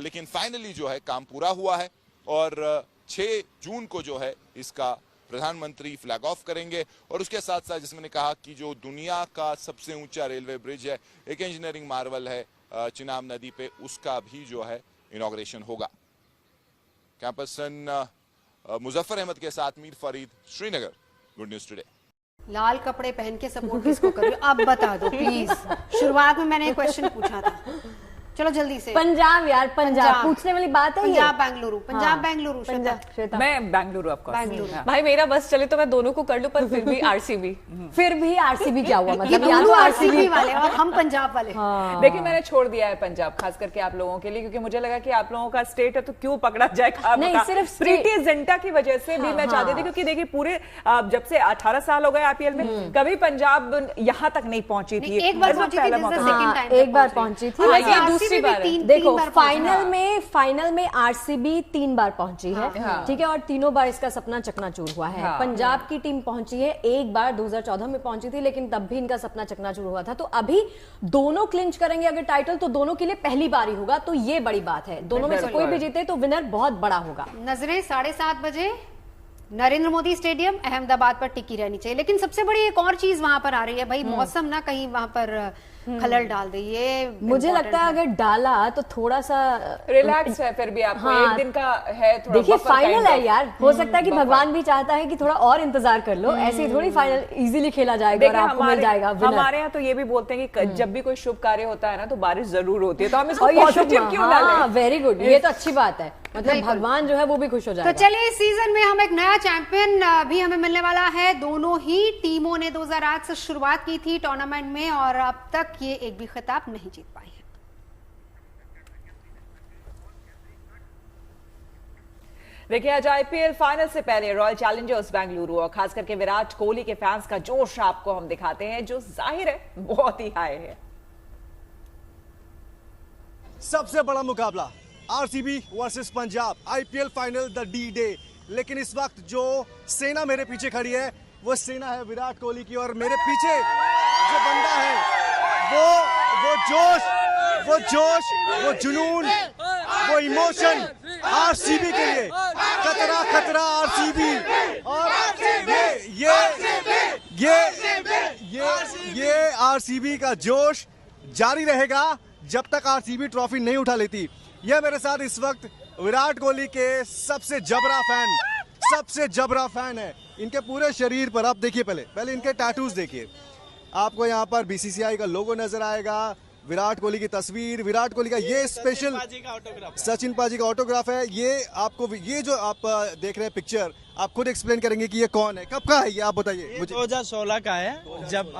लेकिन फाइनली जो है काम पूरा हुआ है और 6 जून को जो है इसका प्रधानमंत्री फ्लैग ऑफ करेंगे। और उसके साथ साथ जिसमें ने कहा कि जो दुनिया का सबसे ऊंचा रेलवे ब्रिज है, एक इंजीनियरिंग मार्वल है चिनाब नदी पे, उसका भी जो है इनॉग्रेशन होगा। कैंपसन मुजफ्फर अहमद के साथ Mir Farid, Srinagar, good news today. लाल कपड़े पहन के सपोर्ट किसको कर रही हो? अब बता दो प्लीज। शुरुआत में मैंने एक क्वेश्चन पूछा था, चलो जल्दी से। पंजाब यार, पंजाब पूछने वाली बात है। पंजाब बेंगलुरु, पंजाब बेंगलुरु, श्वेता। मैं बेंगलुरु ऑफ कोर्स। भाई मेरा बस चले तो मैं दोनों को कर लूं, पर फिर भी आरसीबी। फिर भी आरसीबी क्या हुआ? मतलब ये दोनों आरसीबी वाले और हम पंजाब वाले। देखिए मैंने छोड़ दिया है पंजाब, खास करके आप लोगों के लिए, क्योंकि मुझे लगा कि आप लोगों का स्टेट है तो क्यों पकड़ा जाए। नहीं, सिर्फ प्रीति जिंटा की वजह से भी मैं चाहती थी, क्योंकि देखिए पूरे जब से 18 साल हो गए आईपीएल में कभी पंजाब यहाँ तक नहीं पहुंची थी। एक बार पहुंची थी, दूसरी बार। देखो फाइनल में आरसीबी 3 बार पहुंची है, ठीक है, और तीनों बार इसका सपना चकनाचूर हुआ है। पंजाब की टीम पहुंची है, एक बार 2014 में पहुंची थी, लेकिन तब भी इनका सपना चकनाचूर हुआ था। तो अभी दोनों क्लिंच करेंगे अगर टाइटल, तो दोनों के लिए पहली बार ही होगा, तो ये बड़ी बात है। दोनों में से कोई भी जीते तो विनर बहुत बड़ा होगा। नजरें 7:30 बजे नरेंद्र मोदी स्टेडियम अहमदाबाद पर टिकी रहनी चाहिए। लेकिन सबसे बड़ी एक और चीज वहां पर आ रही है भाई, मौसम ना कहीं वहां पर खलल डाल दे। ये मुझे लगता है अगर डाला तो थोड़ा सा रिलैक्स है, फिर भी आपको एक दिन का है। देखिए फाइनल है यार, हो सकता है कि भगवान भी चाहता है कि थोड़ा और इंतजार कर लो, ऐसे ही थोड़ी फाइनल इजीली खेला जाएगा और आपको मिल जाएगा विनर। हमारे यहाँ तो ये भी बोलते हैं कि जब भी कोई शुभ कार्य होता है ना तो बारिश जरूर होती है, तो हम इसको पॉजिटिव क्यों ना लें? वेरी गुड, ये तो अच्छी बात है, मतलब भगवान जो है वो भी खुश हो जाएगा। तो चलिए इस सीजन में हम एक नया चैंपियन भी हमें मिलने वाला है। दोनों ही टीमों ने 2008 से शुरुआत की थी टूर्नामेंट में और अब तक ये एक भी खिताब नहीं जीत पाई है। देखिए आज आईपीएल फाइनल से पहले रॉयल चैलेंजर्स बेंगलुरु और खास करके विराट कोहली के फैंस का जोश आपको हम दिखाते हैं, जो जाहिर है बहुत ही हाई है। सबसे बड़ा मुकाबला RCB versus Punjab, IPL final the D day. लेकिन इस वक्त जो सेना मेरे पीछे खड़ी है वो सेना है विराट कोहली की, और मेरे पीछे जो बंदा है वो जोश, वो जुनून, वो इमोशन आरसीबी के लिए। खतरा आरसीबी, और ये आरसीबी का जोश जारी रहेगा जब तक आरसीबी ट्रॉफी नहीं उठा लेती। यह मेरे साथ इस वक्त विराट कोहली के सबसे जबरा फैन है। इनके पूरे शरीर पर आप देखिए, पहले इनके टैटूज देखिए, आपको यहाँ पर बीसीसीआई का लोगो नजर आएगा, विराट कोहली की तस्वीर, विराट कोहली का ये स्पेशल सचिन पाजी का ऑटोग्राफ है। ये आपको ये जो आप देख रहे हैं पिक्चर, आप खुद एक्सप्लेन करेंगे कि ये कौन है, कब का है ये, आप बताइए मुझे। 2016 का है, जब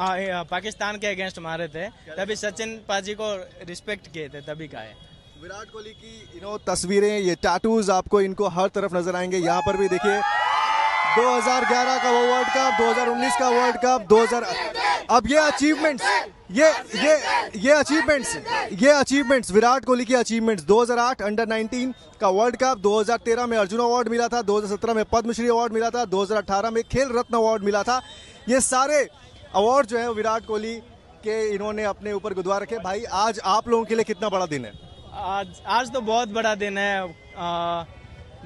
पाकिस्तान के अगेंस्ट मारे थे तभी सचिन पाजी को रिस्पेक्ट किए थे, तभी का है। विराट कोहली की तस्वीरें, ये टैटूज आपको इनको हर तरफ नजर आएंगे। यहाँ पर भी देखिए 2011 का वो वर्ल्ड कप, 2019 का वर्ल्ड कप, अब ये अचीवमेंट्स, ये अचीवमेंट्स विराट कोहली की अचीवमेंट्स। 2008 अंडर 19 का वर्ल्ड कप, 2013 में अर्जुन अवार्ड मिला था, 2017 में पद्मश्री अवार्ड मिला था, 2018 में खेल रत्न अवार्ड मिला था। ये सारे अवार्ड जो है विराट कोहली के इन्होंने अपने ऊपर गुदवा रखे। भाई आज आप लोगों के लिए कितना बड़ा दिन है? आज तो बहुत बड़ा दिन है।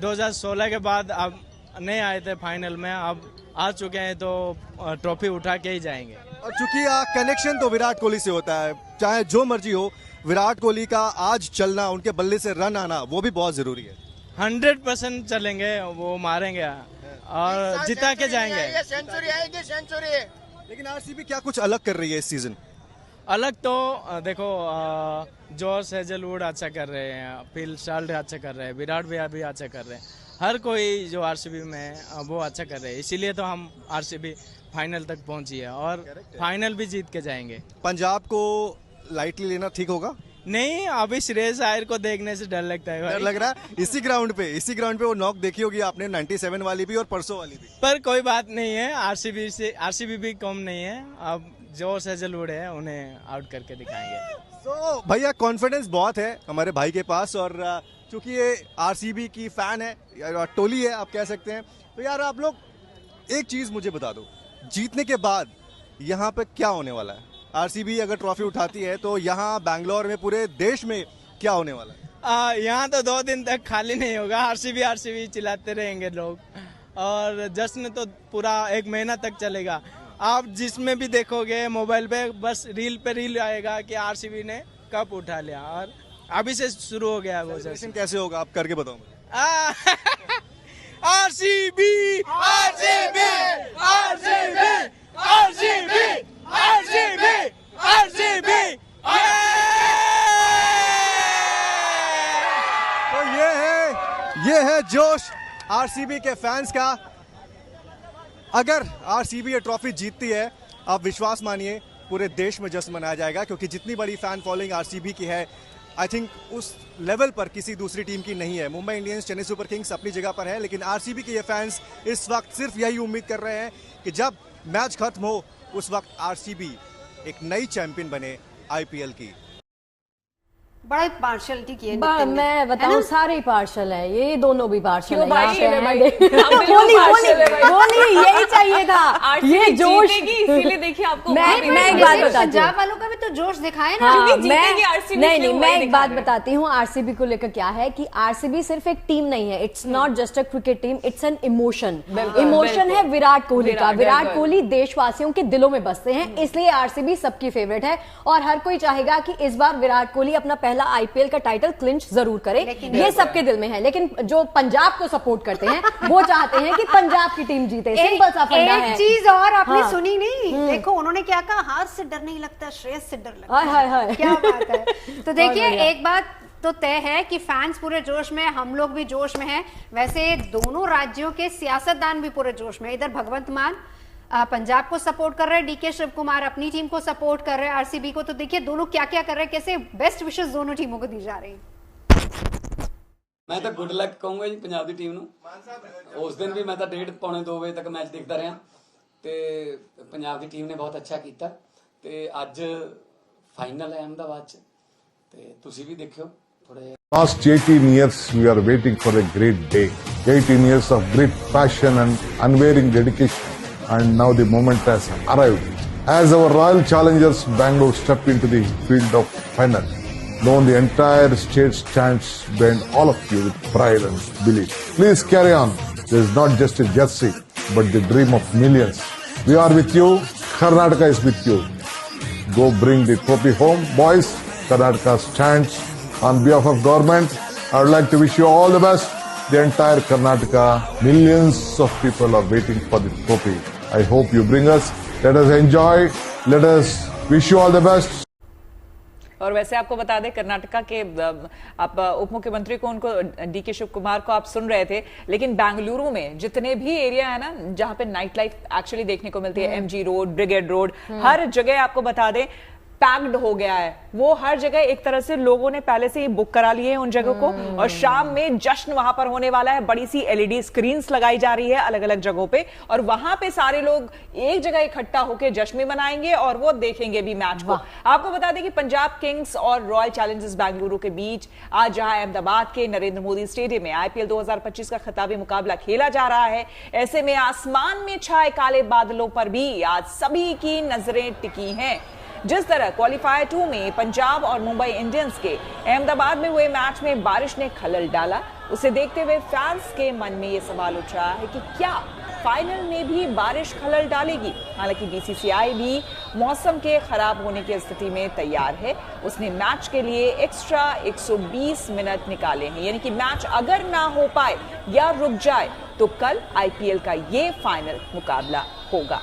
2016 के बाद अब नहीं आए थे फाइनल में, अब आ चुके हैं तो ट्रॉफी उठा के ही जाएंगे। और चूंकि कनेक्शन तो विराट कोहली से होता है, चाहे जो मर्जी हो, विराट कोहली का आज चलना, उनके बल्ले से रन आना, वो भी बहुत जरूरी है। 100% चलेंगे, वो मारेंगे और जिता के जाएंगे। सेंचुरी आएगी, सेंचुरी। लेकिन आरसीबी क्या कुछ अलग कर रही है इस सीजन? अलग तो देखो, जॉर्ज हेजलवुड अच्छा कर रहे हैं, फिल साल्ट अच्छा कर रहे हैं, विराट भी अभी अच्छा कर रहे हैं, हर कोई जो आरसीबी में है वो अच्छा कर रहे हैं, इसीलिए तो हम आरसीबी फाइनल तक पहुंची है और फाइनल भी जीत के जाएंगे। पंजाब को लाइटली लेना ठीक होगा? नहीं, अभी श्रेयस अय्यर को देखने से डर लगता है। डर लग रहा है? इसी ग्राउंड पे वो नॉक देखी होगी आपने, 97 वाली भी और परसों वाली भी। पर कोई बात नहीं है, आरसीबी भी कम नहीं है। अब जॉर्ज हेजलवुड है, उन्हें आउट करके दिखाएंगे। तो भैया कॉन्फिडेंस बहुत है हमारे भाई के पास, और चूंकि ये आरसीबी की फैन है, टोली है आप कह सकते हैं, तो यार आप लोग एक चीज मुझे बता दो, जीतने के बाद यहाँ पे क्या होने वाला है? आरसीबी अगर ट्रॉफी उठाती है तो यहाँ बैंगलोर में, पूरे देश में क्या होने वाला है? यहाँ तो 2 दिन तक खाली नहीं होगा, आरसीबी चिल्लाते रहेंगे लोग, और जश्न तो पूरा 1 महीना तक चलेगा। आप जिसमें भी देखोगे मोबाइल पे, बस रील पे रील आएगा कि आरसीबी ने कप उठा लिया, और अभी से शुरू हो गया वो जश्न। कैसे होगा आप करके बताओ मुझे। RCB, RCB, RCB, RCB, RCB, RCB. तो ये है जोश आरसीबी के फैंस का। अगर आरसीबी ये ट्रॉफी जीतती है, आप विश्वास मानिए पूरे देश में जश्न मनाया जाएगा, क्योंकि जितनी बड़ी फैन फॉलोइंग आरसीबी की है, आई थिंक उस लेवल पर किसी दूसरी टीम की नहीं है। Mumbai Indians, Chennai super Kings अपनी जगह पर है, लेकिन आरसीबी के ये फैंस इस वक्त सिर्फ यही उम्मीद कर रहे हैं कि जब मैच खत्म हो उस वक्त आरसीबी एक नई चैंपियन बने आईपीएल की। बड़ा पार्शलिटी की है, मैं बताऊं सारे पार्शल है, ये दोनों भी पार्शल है। यही चाहिए था, ये जोश। इसीलिए देखिए आपको मैं एक बात बताती हूँ, पंजाब वालों का भी तो जोश दिखाए ना। मैं एक बात बताती हूँ आरसीबी को लेकर क्या है कि आरसीबी सिर्फ एक टीम नहीं है, it's not just a cricket team, it's an emotion. Emotion है विराट कोहली का। विराट कोहली देशवासियों के दिलों में बसते हैं, इसलिए आरसीबी सबकी फेवरेट है, और हर कोई चाहेगा कि इस बार विराट कोहली अपना पहला आईपीएल का टाइटल क्लिंच जरूर करे, ये सबके दिल में है। लेकिन जो पंजाब को सपोर्ट करते हैं वो चाहते हैं कि पंजाब की टीम जीते। सिंपल सा फंडा है। एक चीज और आपने सुनी नहीं, देखो उन्होंने क्या कहा, हार से डर नहीं लगता, श्रेयस से डर लगता है। क्या बात है। तो देखिए एक बात तो तय है कि फैंस पूरे जोश में, हम लोग भी जोश में हैं। वैसे दोनों राज्यों के सियासतदान भी पूरे जोश में। इधर भगवंत मान पंजाब को सपोर्ट कर रहे हैं, डीके शिव कुमार अपनी टीम को सपोर्ट कर रहे हैं, आरसीबी को। तो देखिए दोनों क्या क्या कर रहे हैं, कैसे बेस्ट विशेस दोनों टीमों को दी जा रही है। मैं तो गुड लक कहूंगा जी पंजाब की टीम ਨੂੰ। उस दिन भी मैं तो 1:30 पौने 2 बजे तक मैच देखता रहा, ਤੇ पंजाब की टीम ने बहुत अच्छा किया, ਤੇ ਅੱਜ फाइनल है अहमदाबाद ਚ, ਤੇ ਤੁਸੀਂ भी देखियो थोड़े। Last 18 years we are waiting for a great day. 18 years of great passion and unwavering dedication. And now the moment has arrived. As our Royal Challengers Bangalore step into the field of final, know the entire state stands behind all of you with pride and belief. Please carry on. This is not just a jersey, but the dream of millions. We are with you. Karnataka is with you. Go bring the trophy home, boys. Karnataka stands on behalf of government. I would like to wish you all the best. The entire Karnataka, millions of people are waiting for the trophy. I hope you bring us. Let us enjoy. Let us wish you all the best. और वैसे आपको बता दें कर्नाटका के आप उप मुख्यमंत्री को, उनको डीके शिव कुमार को आप सुन रहे थे, लेकिन बेंगलुरु में जितने भी एरिया है ना जहां पे नाइट लाइफ एक्चुअली देखने को मिलती है, एमजी रोड, ब्रिगेड रोड, हर जगह आपको बता दें पैक्ड हो गया है। वो हर जगह एक तरह से लोगों ने पहले से ही बुक करा लिए हैं उन जगह को, और शाम में जश्न वहां पर होने वाला है। बड़ी सी एलईडी स्क्रीन्स लगाई जा रही है अलग अलग जगहों पे, और वहां पे सारे लोग एक जगह इकट्ठा होकर जश्न मनाएंगे और वो देखेंगे भी मैच को। आपको बता दें कि पंजाब किंग्स और रॉयल चैलेंजर्स बेंगलुरु के बीच आज जहां अहमदाबाद के नरेंद्र मोदी स्टेडियम में आईपीएल 2025 का खिताबी मुकाबला खेला जा रहा है, ऐसे में आसमान में छाए काले बादलों पर भी आज सभी की नजरें टिकी हैं। जिस तरह क्वालिफायर 2 में पंजाब और मुंबई इंडियंस के अहमदाबाद में हुए मैच में बारिश ने खलल डाला, उसे देखते हुए फैंस के मन में यह सवाल उठ रहा है कि क्या फाइनल में भी बारिश खलल डालेगी। हालांकि बीसीसीआई भी मौसम के खराब होने की स्थिति में तैयार है। उसने मैच के लिए एक्स्ट्रा 120 मिनट निकाले हैं, यानी कि मैच अगर ना हो पाए या रुक जाए तो कल आईपीएल का ये फाइनल मुकाबला होगा।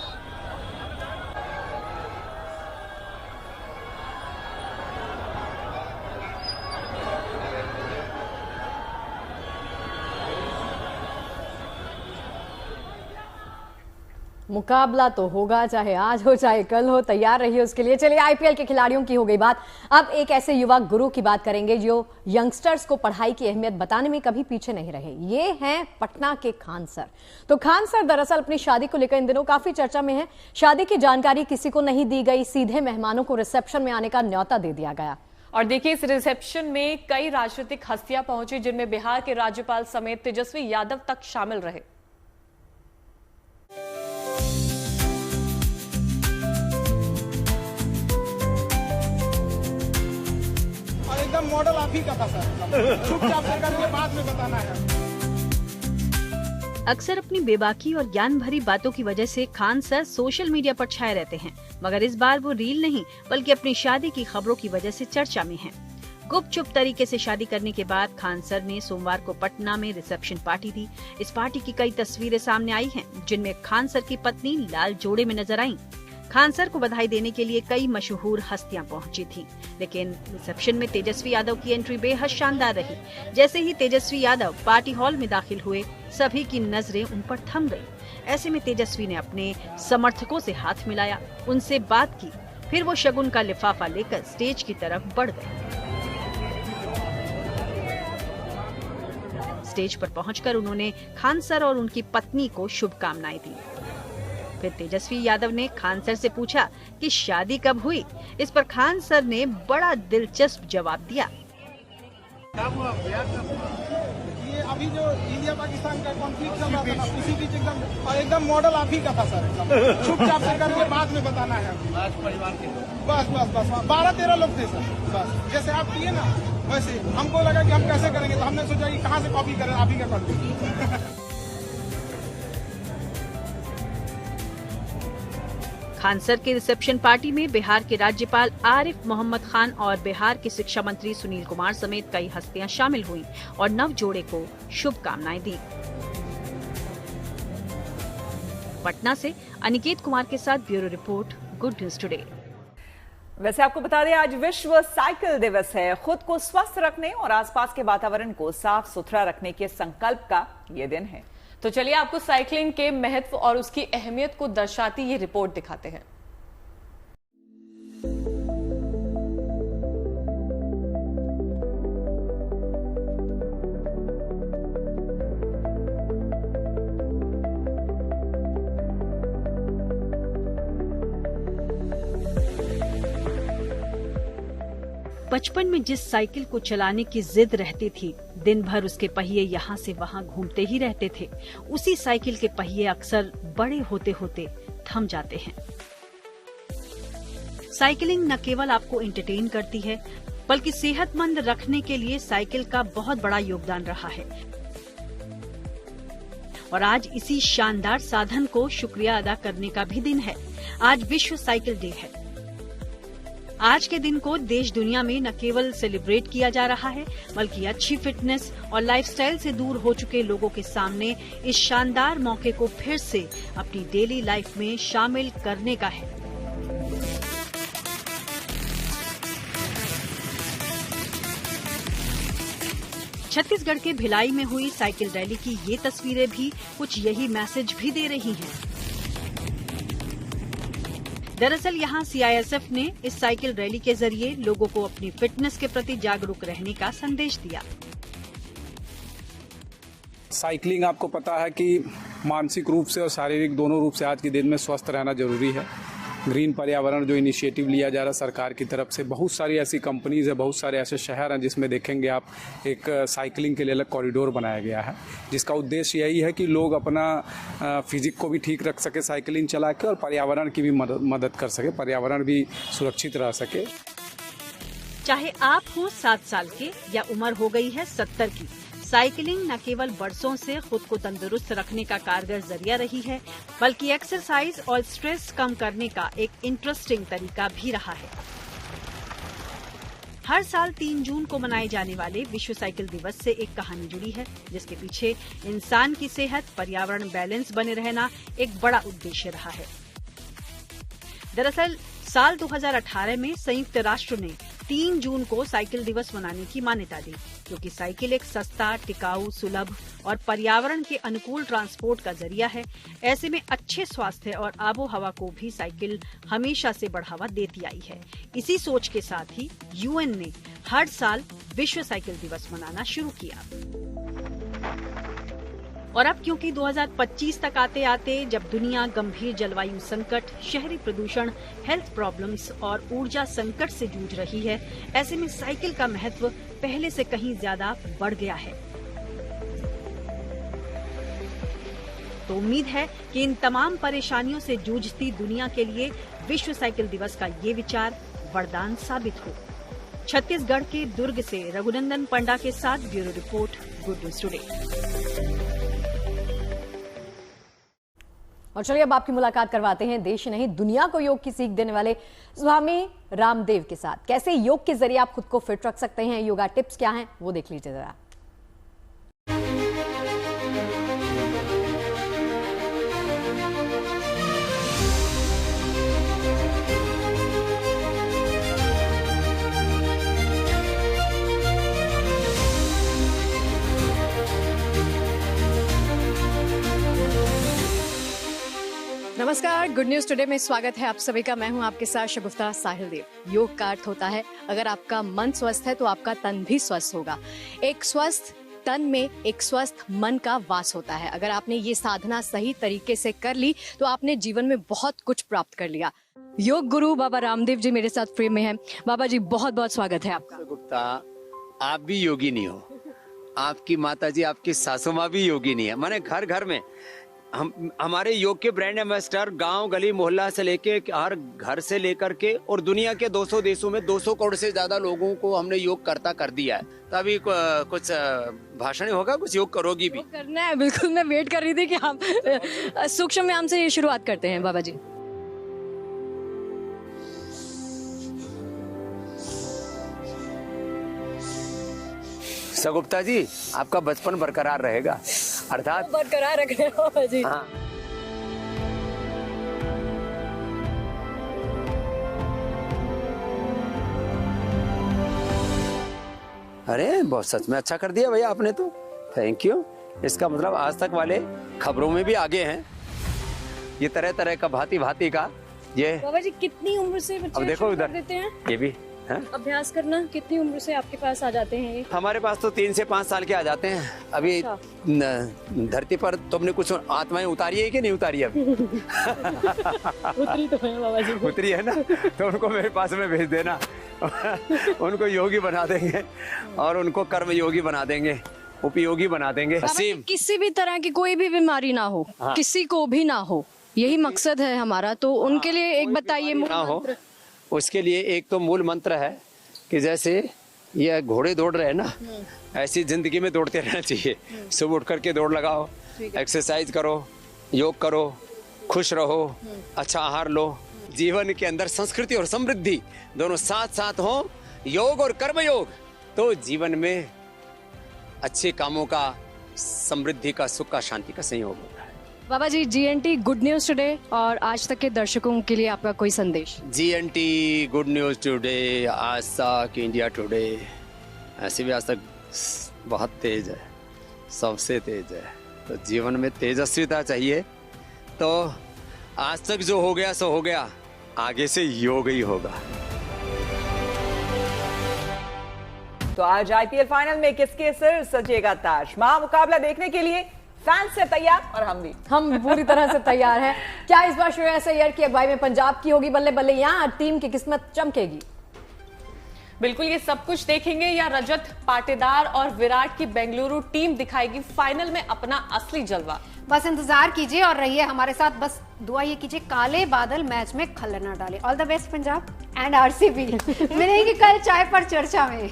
मुकाबला तो होगा, चाहे आज हो चाहे कल हो, तैयार रहिए उसके लिए। चलिए, आईपीएल के खिलाड़ियों की हो गई बात, अब एक ऐसे युवा गुरु की बात करेंगे जो यंगस्टर्स को पढ़ाई की अहमियत बताने में कभी पीछे नहीं रहे। ये हैं पटना के खान सर। तो खान सर दरअसल अपनी शादी को लेकर इन दिनों काफी चर्चा में है। शादी की जानकारी किसी को नहीं दी गई, सीधे मेहमानों को रिसेप्शन में आने का न्योता दे दिया गया। और देखिए, इस रिसेप्शन में कई राजनीतिक हस्तियां पहुंची, जिनमें बिहार के राज्यपाल समेत तेजस्वी यादव तक शामिल रहे। एकदम मॉडल आप ही का था सर, चुपचाप करके बाद में बताना है। अक्सर अपनी बेबाकी और ज्ञान भरी बातों की वजह से खान सर सोशल मीडिया पर छाए रहते हैं, मगर इस बार वो रील नहीं बल्कि अपनी शादी की खबरों की वजह से चर्चा में हैं। गुपचुप तरीके से शादी करने के बाद खान सर ने सोमवार को पटना में रिसेप्शन पार्टी दी। इस पार्टी की कई तस्वीरें सामने आई हैं, जिनमें खान सर की पत्नी लाल जोड़े में नजर आईं। खान सर को बधाई देने के लिए कई मशहूर हस्तियां पहुंची थीं, लेकिन रिसेप्शन में तेजस्वी यादव की एंट्री बेहद शानदार रही। जैसे ही तेजस्वी यादव पार्टी हॉल में दाखिल हुए, सभी की नजरें उन पर थम गई। ऐसे में तेजस्वी ने अपने समर्थकों से हाथ मिलाया, उनसे बात की, फिर वो शगुन का लिफाफा लेकर स्टेज की तरफ बढ़ गए। स्टेज पर पहुंचकर उन्होंने खान सर और उनकी पत्नी को शुभकामनाएं दी। फिर तेजस्वी यादव ने खान सर से पूछा कि शादी कब हुई। इस पर खान सर ने बड़ा दिलचस्प जवाब दिया। ये अभी जो इंडिया पाकिस्तान का कॉन्फ्लिक्ट चल रहा था ना, उसी बीच एकदम और एकदम मॉडल आप ही का था सर, चुपचाप करके बाद में बताना है। परिवार के बस 12-13 लोग थे सर, बस जैसे आप किए ना वैसे। हमको लगा कि हम कैसे करेंगे, तो हमने सोचा कि कहाँ से कॉपी करें, आप ही का कर देंगे। खान सर के रिसेप्शन पार्टी में बिहार के राज्यपाल आरिफ मोहम्मद खान और बिहार के शिक्षा मंत्री सुनील कुमार समेत कई हस्तियां शामिल हुईं और नव जोड़े को शुभकामनाएं दी। पटना से अनिकेत कुमार के साथ bureau report, good news today. वैसे आपको बता दें, आज विश्व साइकिल दिवस है। खुद को स्वस्थ रखने और आसपास के वातावरण को साफ सुथरा रखने के संकल्प का ये दिन है। तो चलिए आपको साइकिलिंग के महत्व और उसकी अहमियत को दर्शाती ये रिपोर्ट दिखाते हैं। बचपन में जिस साइकिल को चलाने की जिद रहती थी, दिन भर उसके पहिए यहाँ से वहाँ घूमते ही रहते थे। उसी साइकिल के पहिए अक्सर बड़े होते होते थम जाते हैं। साइकिलिंग न केवल आपको एंटरटेन करती है, बल्कि सेहतमंद रखने के लिए साइकिल का बहुत बड़ा योगदान रहा है। और आज इसी शानदार साधन को शुक्रिया अदा करने का भी दिन है। आज विश्व साइकिल डे है। आज के दिन को देश दुनिया में न केवल सेलिब्रेट किया जा रहा है, बल्कि अच्छी फिटनेस और लाइफस्टाइल से दूर हो चुके लोगों के सामने इस शानदार मौके को फिर से अपनी डेली लाइफ में शामिल करने का है। छत्तीसगढ़ के भिलाई में हुई साइकिल रैली की ये तस्वीरें भी कुछ यही मैसेज भी दे रही हैं। दरअसल यहाँ CISF ने इस साइकिल रैली के जरिए लोगों को अपनी फिटनेस के प्रति जागरूक रहने का संदेश दिया। साइकिलिंग आपको पता है कि मानसिक रूप से और शारीरिक दोनों रूप से आज के दिन में स्वस्थ रहना जरूरी है। ग्रीन पर्यावरण जो इनिशिएटिव लिया जा रहा है सरकार की तरफ से, बहुत सारी ऐसी कंपनीज है, बहुत सारे ऐसे शहर हैं जिसमें देखेंगे आप एक साइकिलिंग के लिए अलग कॉरिडोर बनाया गया है, जिसका उद्देश्य यही है कि लोग अपना फिजिक को भी ठीक रख सके साइकिलिंग चला के और पर्यावरण की भी मदद कर सके, पर्यावरण भी सुरक्षित रह सके। चाहे आप हो 7 साल के या उम्र हो गई है 70 की, साइकिलिंग न केवल बरसों से खुद को तंदुरुस्त रखने का कारगर जरिया रही है, बल्कि एक्सरसाइज और स्ट्रेस कम करने का एक इंटरेस्टिंग तरीका भी रहा है। हर साल 3 जून को मनाए जाने वाले विश्व साइकिल दिवस से एक कहानी जुड़ी है, जिसके पीछे इंसान की सेहत, पर्यावरण बैलेंस बने रहना एक बड़ा उद्देश्य रहा है। दरअसल साल 2018 में संयुक्त राष्ट्र ने 3 जून को साइकिल दिवस मनाने की मान्यता दी, क्योंकि साइकिल एक सस्ता, टिकाऊ, सुलभ और पर्यावरण के अनुकूल ट्रांसपोर्ट का जरिया है। ऐसे में अच्छे स्वास्थ्य और आबो हवा को भी साइकिल हमेशा से बढ़ावा देती आई है। इसी सोच के साथ ही UN ने हर साल विश्व साइकिल दिवस मनाना शुरू किया। और अब क्योंकि 2025 तक आते आते जब दुनिया गंभीर जलवायु संकट, शहरी प्रदूषण, हेल्थ प्रॉब्लम्स और ऊर्जा संकट से जूझ रही है, ऐसे में साइकिल का महत्व पहले से कहीं ज्यादा बढ़ गया है। तो उम्मीद है कि इन तमाम परेशानियों से जूझती दुनिया के लिए विश्व साइकिल दिवस का ये विचार वरदान साबित हो। छत्तीसगढ़ के दुर्ग से रघुनंदन पंडा के साथ bureau report, good news today. और चलिए अब आपकी मुलाकात करवाते हैं देश नहीं दुनिया को योग की सीख देने वाले स्वामी रामदेव के साथ। कैसे योग के जरिए आप खुद को फिट रख सकते हैं, योगा टिप्स क्या हैं, वो देख लीजिए जरा। नमस्कार, गुड न्यूज टुडे में स्वागत है आप सभी का। मैं हूं आपके साथ शगुफ्ता साहिल देव। योग का अर्थ होता है अगर आपका मन स्वस्थ है तो आपका तन भी स्वस्थ होगा। एक स्वस्थ तन में एक स्वस्थ मन का वास होता है। अगर आपने ये साधना सही तरीके से कर ली तो आपने जीवन में बहुत कुछ प्राप्त कर लिया। योग गुरु बाबा रामदेव जी मेरे साथ फ्रेम में हैं। बाबा जी बहुत बहुत स्वागत है आपका। गुप्ता, आप भी योगी नहीं हो, आपकी माता जी, आपकी सासू माँ भी योगी नहीं है। माने घर घर में हमारे योग के ब्रांड एम्बेसडर गांव गली मोहल्ला से लेके हर घर से लेकर के और दुनिया के 200 देशों में 200 करोड़ से ज्यादा लोगों को हमने योग करता कर दिया है। तो अभी कुछ भाषण होगा, कुछ योग करोगी भी? करना है, बिल्कुल। मैं वेट कर रही थी कि हम सूक्ष्म व्यायाम से ये शुरुआत करते हैं बाबा जी। सगुप्ता जी, आपका बचपन बरकरार रहेगा, अर्थात बरकरार रखना है बाबा जी। हाँ। अरे बहुत सच में अच्छा कर दिया भैया आपने तो, थैंक यू। इसका मतलब आज तक वाले खबरों में भी आगे हैं। ये तरह तरह का भांति भांति का ये। बाबा जी कितनी उम्र से बच्चे अब देखो शुरू कर देते हैं ये भी है? अभ्यास करना? कितनी उम्र से आपके पास आ जाते हैं ये? हमारे पास तो 3 से 5 साल के आ जाते हैं। अभी धरती पर तुमने कुछ आत्माएं उतारी है कि नहीं उतारी अभी? उतरी तो है बाबा जी। उतरी है ना, तो उनको मेरे पास में भेज देना। उनको योगी बना देंगे और उनको कर्म योगी बना देंगे, उपयोगी बना देंगे। किसी भी तरह की कोई भी बीमारी ना हो, हाँ। किसी को भी ना हो, यही मकसद है हमारा। तो उनके लिए एक बताइए ना हो, उसके लिए एक तो मूल मंत्र है कि जैसे ये घोड़े दौड़ रहे हैं ना, ऐसी जिंदगी में दौड़ते रहना चाहिए। सुबह उठ करके दौड़ लगाओ, एक्सरसाइज करो, योग करो, खुश रहो, अच्छा आहार लो। जीवन के अंदर संस्कृति और समृद्धि दोनों साथ साथ हो, योग और कर्म योग, तो जीवन में अच्छे कामों का, समृद्धि का, सुख का, शांति का संयोग होता है। बाबा जी, GNT गुड न्यूज टुडे और आज तक के दर्शकों के लिए आपका कोई संदेश? GNT गुड न्यूज टुडे, आज तक, इंडिया टुडे, ऐसे भी आज तक बहुत तेज है, सबसे तेज है। तो जीवन में तेजस्विता चाहिए। तो आज तक जो हो गया सो हो गया, आगे से योग ही होगा। तो आज आईपीएल फाइनल में किसके सिर सजेगा ताज? महामुकाबला देखने के लिए फैंस से तैयार और हम पूरी तरह से तैयार हैं। क्या इस बार श्रेयस अय्यर की अगुवाई में पंजाब की होगी बल्ले बल्ले, या टीम की किस्मत चमकेगी? बिल्कुल, ये सब कुछ देखेंगे या रजत पाटीदार और विराट की बेंगलुरु टीम दिखाएगी फाइनल में अपना असली जलवा? बस इंतजार कीजिए और रहिए हमारे साथ। बस दुआ ये कीजिए काले बादल मैच में खलल न डाले। All the best Punjab and RCB. मिलेंगे कल चाय पर चर्चा में।